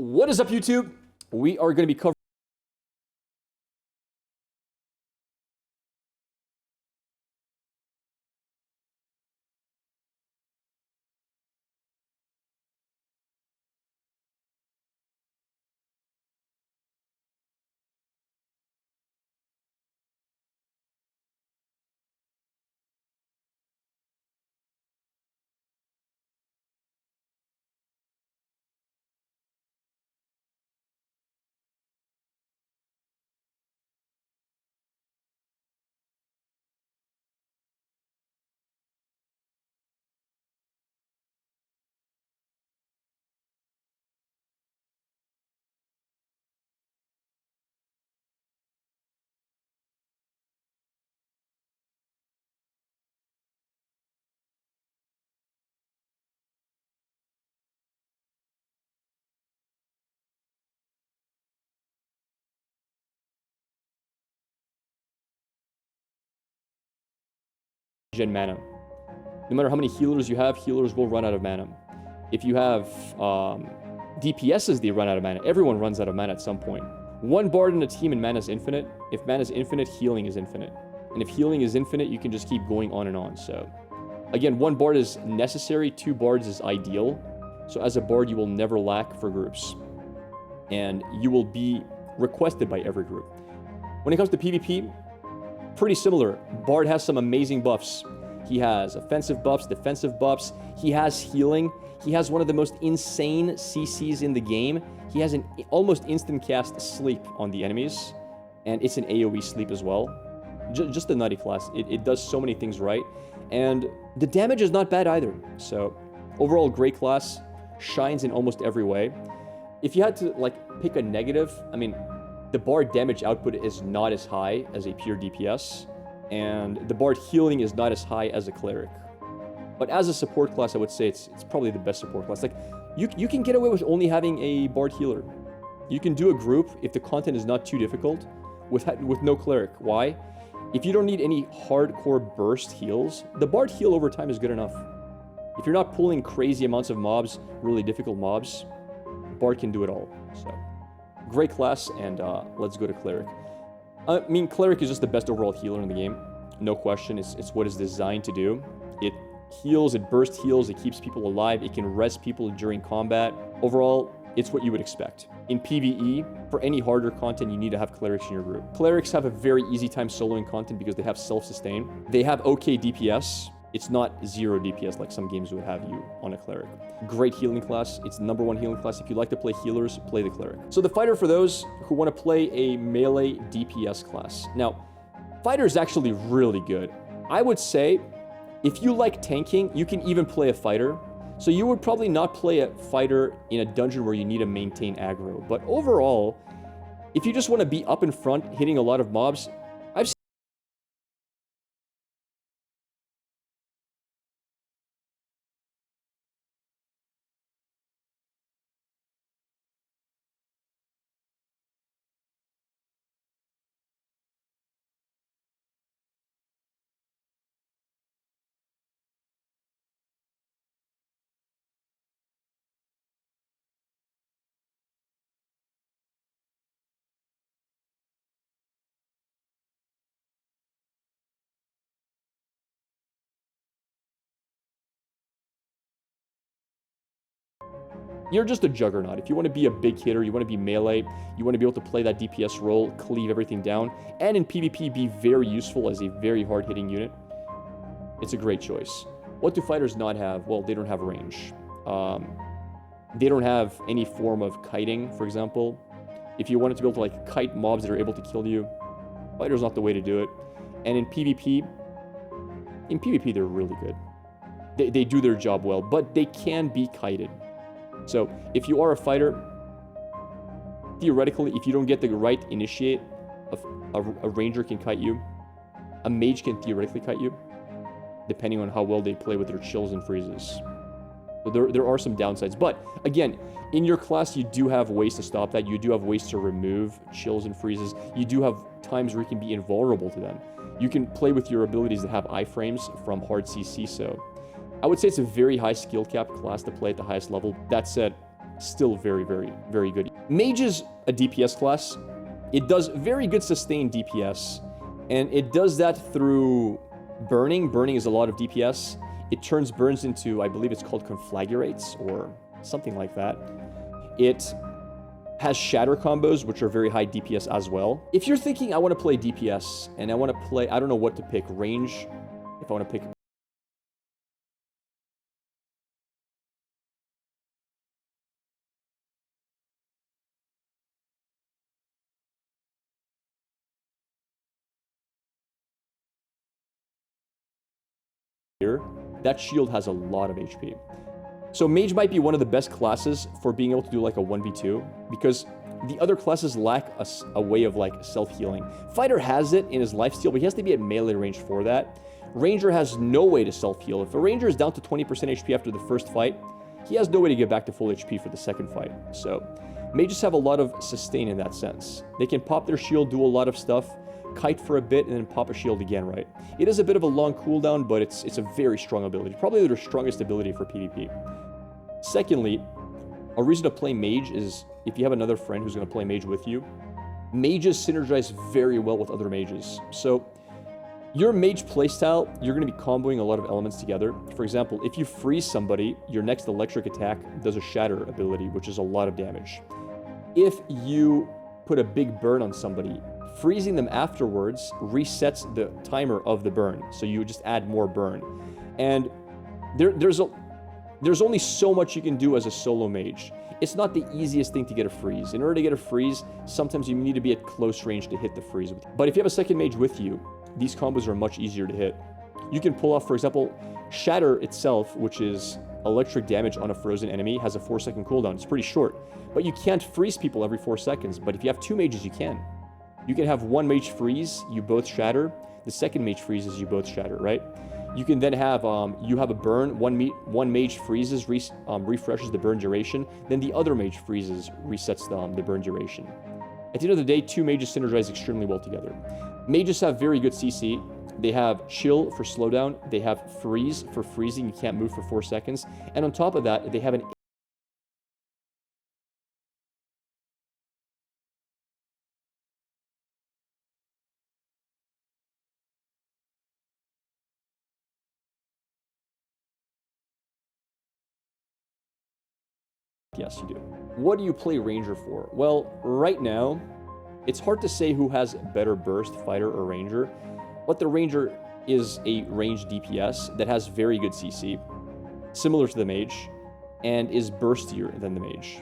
What is up, YouTube? We are going to be covering gen mana. No matter how many healers you have, healers will run out of mana. If you have DPSs, they run out of mana. Everyone runs out of mana at some point. One bard in a team and mana is infinite. If mana is infinite, healing is infinite. And if healing is infinite, you can just keep going on and on. So again, one bard is necessary, two bards is ideal. So as a bard, you will never lack for groups. And you will be requested by every group. When it comes to PvP, pretty similar. Bard has some amazing buffs. He has offensive buffs, defensive buffs. He has healing. He has one of the most insane CCs in the game. He has an almost instant cast sleep on the enemies. And it's an AoE sleep as well. Just a nutty class. It does so many things right. And the damage is not bad either. So overall, great class. Shines in almost every way. If you had to pick a negative, I mean, the bard damage output is not as high as a pure DPS, and the bard healing is not as high as a cleric. But as a support class, I would say it's probably the best support class. You can get away with only having a bard healer. You can do a group if the content is not too difficult with no cleric. Why? If you don't need any hardcore burst heals, the bard heal over time is good enough. If you're not pulling crazy amounts of mobs, really difficult mobs, bard can do it all. So great class, and let's go to Cleric. I mean, Cleric is just the best overall healer in the game. No question, it's what it's designed to do. It heals, it burst heals, it keeps people alive, it can res people during combat. Overall, it's what you would expect. In PvE, for any harder content, you need to have Clerics in your group. Clerics have a very easy time soloing content because they have self-sustain. They have okay DPS. It's not 0 DPS like some games would have you on a Cleric. Great healing class. It's the #1 healing class. If you like to play healers, play the Cleric. So the Fighter, for those who want to play a melee DPS class. Now, Fighter is actually really good. I would say, if you like tanking, you can even play a Fighter. So you would probably not play a Fighter in a dungeon where you need to maintain aggro. But overall, if you just want to be up in front, hitting a lot of mobs, you're just a juggernaut. If you want to be a big hitter, you want to be melee, you want to be able to play that DPS role, cleave everything down, and in PvP be very useful as a very hard-hitting unit, it's a great choice. What do fighters not have? Well, they don't have range. They don't have any form of kiting, for example. If you wanted to be able to kite mobs that are able to kill you, fighter's not the way to do it. And in PvP they're really good. They do their job well, but they can be kited. So, if you are a fighter, theoretically, if you don't get the right initiate, a ranger can kite you. A mage can theoretically kite you, depending on how well they play with their chills and freezes. So there are some downsides. But, again, in your class, you do have ways to stop that. You do have ways to remove chills and freezes. You do have times where you can be invulnerable to them. You can play with your abilities that have iframes from hard CC, so I would say it's a very high skill cap class to play at the highest level. That said, still very, very, very good. Mage is a DPS class. It does very good sustained DPS, and it does that through burning. Burning is a lot of DPS. It turns burns into, I believe it's called conflagrates or something like that. It has shatter combos, which are very high DPS as well. If you're thinking, I want to play DPS, and I want to play, I don't know what to pick, range, if I want to pick... that shield has a lot of HP. So Mage might be one of the best classes for being able to do like a 1v2, because the other classes lack a way of like self-healing. Fighter has it in his lifesteal, but he has to be at melee range for that. Ranger has no way to self-heal. If a Ranger is down to 20% HP after the first fight, he has no way to get back to full HP for the second fight. So Mages have a lot of sustain in that sense. They can pop their shield, do a lot of stuff, kite for a bit, and then pop a shield again, right? It is a bit of a long cooldown, but it's a very strong ability. Probably their strongest ability for PvP. Secondly, a reason to play Mage is if you have another friend who's going to play Mage with you. Mages synergize very well with other mages. So your Mage playstyle, you're going to be comboing a lot of elements together. For example, if you freeze somebody, your next electric attack does a shatter ability, which is a lot of damage. If you put a big burn on somebody, freezing them afterwards resets the timer of the burn, so you just add more burn. And there's only so much you can do as a solo mage. It's not the easiest thing to get a freeze. In order to get a freeze, sometimes you need to be at close range to hit the freeze. But if you have a second mage with you, these combos are much easier to hit. You can pull off, for example, Shatter itself, which is electric damage on a frozen enemy, has a 4-second cooldown. It's pretty short, but you can't freeze people every 4 seconds. But if you have two mages, you can. You can have one mage freeze, you both shatter. The second mage freezes, you both shatter, right? You can then have, you have a burn, one mage freezes, refreshes the burn duration, then the other mage freezes, resets the burn duration. At the end of the day, two mages synergize extremely well together. Mages have very good CC. They have chill for slowdown, they have freeze for freezing, you can't move for 4 seconds, and on top of that, they have an Yes, you do. What do you play Ranger for? Well, right now, it's hard to say who has better burst, Fighter or Ranger, but the Ranger is a ranged DPS that has very good CC, similar to the Mage, and is burstier than the Mage.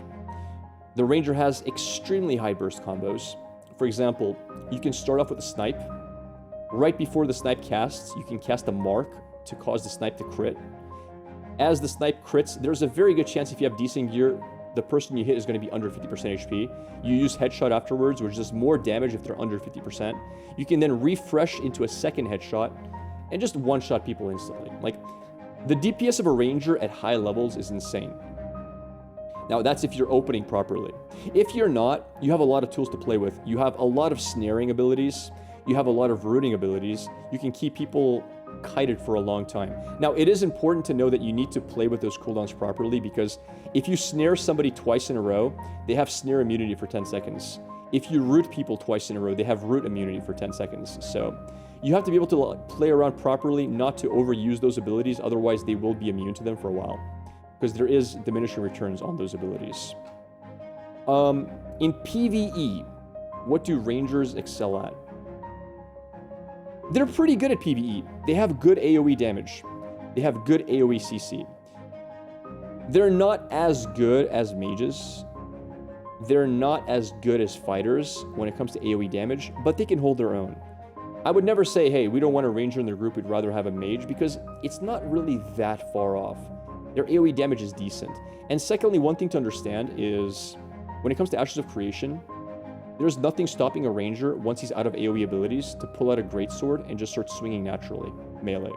The Ranger has extremely high burst combos. For example, you can start off with a snipe. Right before the snipe casts, you can cast a mark to cause the snipe to crit. As the snipe crits, there's a very good chance if you have decent gear, the person you hit is going to be under 50% HP. You use headshot afterwards, which does more damage if they're under 50%. You can then refresh into a second headshot and just one-shot people instantly. Like, the DPS of a Ranger at high levels is insane. Now, that's if you're opening properly. If you're not, you have a lot of tools to play with. You have a lot of snaring abilities. You have a lot of rooting abilities. You can keep people kited for a long time. Now, it is important to know that you need to play with those cooldowns properly, because if you snare somebody twice in a row, they have snare immunity for 10 seconds. If you root people twice in a row, they have root immunity for 10 seconds. So you have to be able to play around properly, not to overuse those abilities, otherwise they will be immune to them for a while, because there is diminishing returns on those abilities. In PvE, what do Rangers excel at? They're pretty good at PvE. They have good AoE damage. They have good AoE CC. They're not as good as mages. They're not as good as fighters when it comes to AoE damage, but they can hold their own. I would never say, hey, we don't want a ranger in their group, we'd rather have a mage, because it's not really that far off. Their AoE damage is decent. And secondly, one thing to understand is, when it comes to Ashes of Creation, there's nothing stopping a ranger, once he's out of AoE abilities, to pull out a greatsword and just start swinging naturally, melee.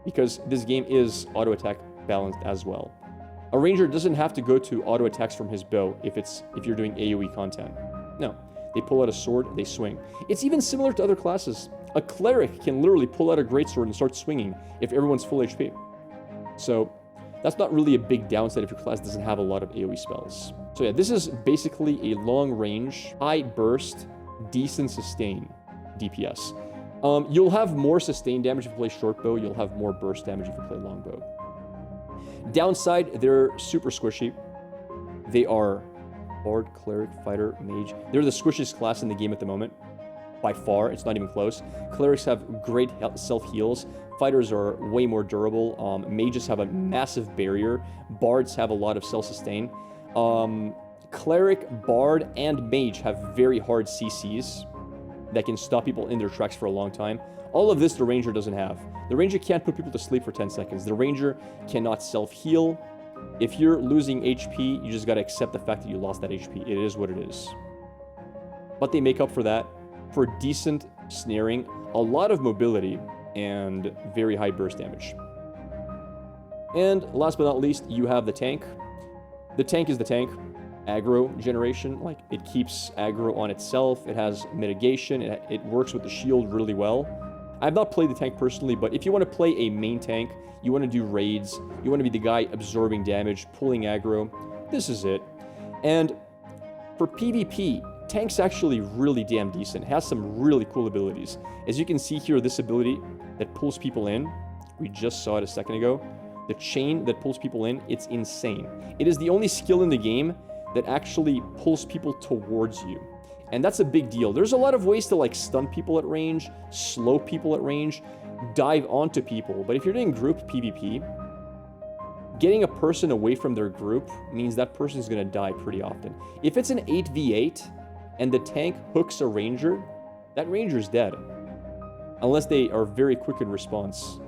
Because this game is auto-attack balanced as well. A ranger doesn't have to go to auto-attacks from his bow if you're doing AoE content. No, they pull out a sword, they swing. It's even similar to other classes. A cleric can literally pull out a greatsword and start swinging if everyone's full HP. So That's not really a big downside if your class doesn't have a lot of AoE spells. So yeah, this is basically a long range, high burst, decent sustain DPS. You'll have more sustain damage if you play short bow. You'll have more burst damage if you play longbow. Downside, they're super squishy. They are Bard, Cleric, Fighter, Mage. They're the squishiest class in the game at the moment. By far, it's not even close. Clerics have great self-heals. Fighters are way more durable. Mages have a massive barrier. Bards have a lot of self-sustain. Cleric, Bard, and Mage have very hard CCs that can stop people in their tracks for a long time. All of this the Ranger doesn't have. The Ranger can't put people to sleep for 10 seconds. The Ranger cannot self-heal. If you're losing HP, you just gotta accept the fact that you lost that HP. It is what it is. But they make up for that for decent snaring, a lot of mobility, and very high burst damage. And last but not least, you have the tank. The tank is the tank. Aggro generation, like it keeps aggro on itself. It has mitigation. It works with the shield really well. I've not played the tank personally, but if you want to play a main tank, you want to do raids, you want to be the guy absorbing damage, pulling aggro, this is it. And for PvP, tank's actually really damn decent. It has some really cool abilities. As you can see here, this ability that pulls people in, we just saw it a second ago. The chain that pulls people in, it's insane. It is the only skill in the game that actually pulls people towards you. And that's a big deal. There's a lot of ways to like stun people at range, slow people at range, dive onto people. But if you're doing group PvP, getting a person away from their group means that person's gonna die pretty often. If it's an 8v8 and the tank hooks a ranger, that ranger's dead. Unless they are very quick in response.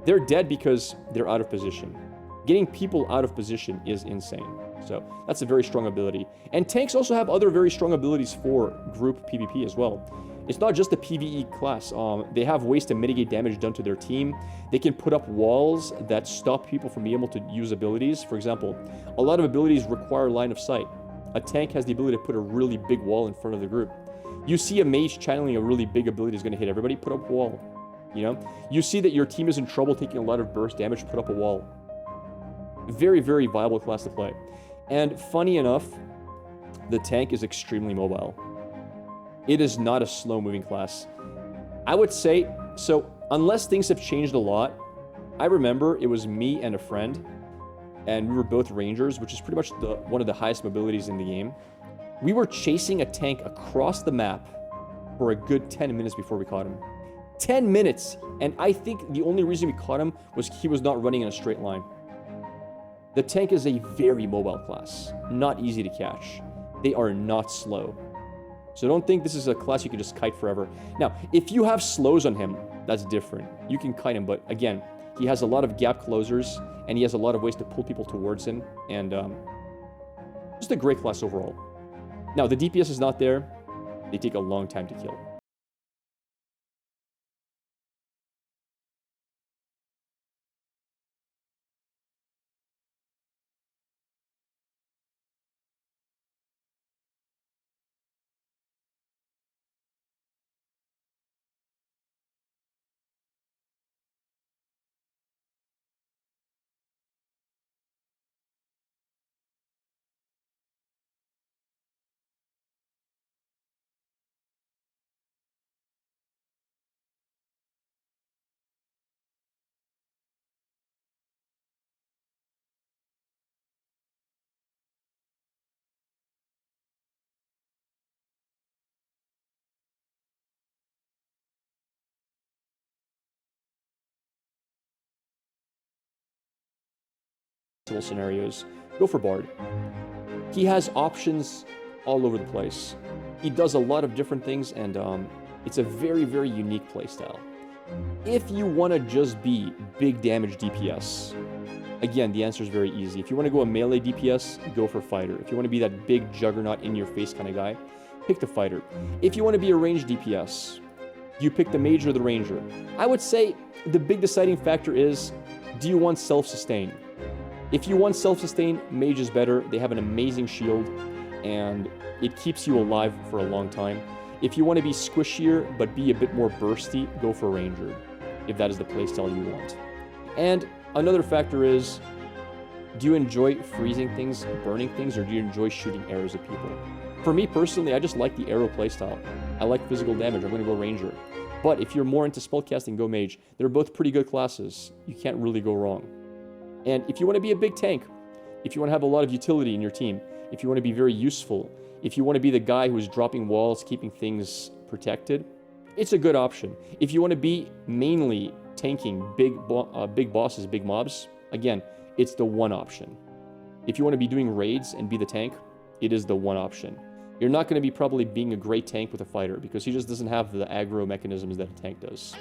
They're dead because they're out of position. Getting people out of position is insane. So that's a very strong ability. And tanks also have other very strong abilities for group PvP as well. It's not just a PvE class. They have ways to mitigate damage done to their team. They can put up walls that stop people from being able to use abilities. For example, a lot of abilities require line of sight. A tank has the ability to put a really big wall in front of the group. You see a mage channeling a really big ability is going to hit everybody, put up a wall. You know? You see that your team is in trouble taking a lot of burst damage, put up a wall. Very, very viable class to play. And funny enough, the tank is extremely mobile. It is not a slow-moving class. I would say, so unless things have changed a lot, I remember it was me and a friend, and we were both rangers, which is pretty much one of the highest mobilities in the game. We were chasing a tank across the map for a good 10 minutes before we caught him. 10 minutes! And I think the only reason we caught him was he was not running in a straight line. The tank is a very mobile class, not easy to catch. They are not slow. So don't think this is a class you can just kite forever. Now, if you have slows on him, that's different. You can kite him, but again, he has a lot of gap closers, and he has a lot of ways to pull people towards him, and just a great class overall. Now, the DPS is not there. They take a long time to kill. Scenarios, go for Bard. He has options all over the place. He does a lot of different things, and it's a very, very unique playstyle. If you want to just be big damage DPS, again, the answer is very easy. If you want to go a melee DPS, go for Fighter. If you want to be that big juggernaut in your face kind of guy, pick the Fighter. If you want to be a ranged DPS, you pick the Mage or the Ranger. I would say the big deciding factor is, do you want self-sustain? If you want self-sustain, Mage is better. They have an amazing shield, and it keeps you alive for a long time. If you want to be squishier, but be a bit more bursty, go for Ranger, if that is the playstyle you want. And Another factor is, do you enjoy freezing things, burning things, or do you enjoy shooting arrows at people? For me personally, I just like the arrow playstyle. I like physical damage. I'm going to go ranger. But if you're more into spellcasting, go mage. They're both pretty good classes. You can't really go wrong. And if you want to be a big tank, if you want to have a lot of utility in your team, if you want to be very useful, if you want to be the guy who's dropping walls, keeping things protected, it's a good option. If you want to be mainly tanking big bosses, big mobs, again, it's the one option. If you want to be doing raids and be the tank, it is the one option. You're not going to be probably being a great tank with a fighter because he just doesn't have the aggro mechanisms that a tank does.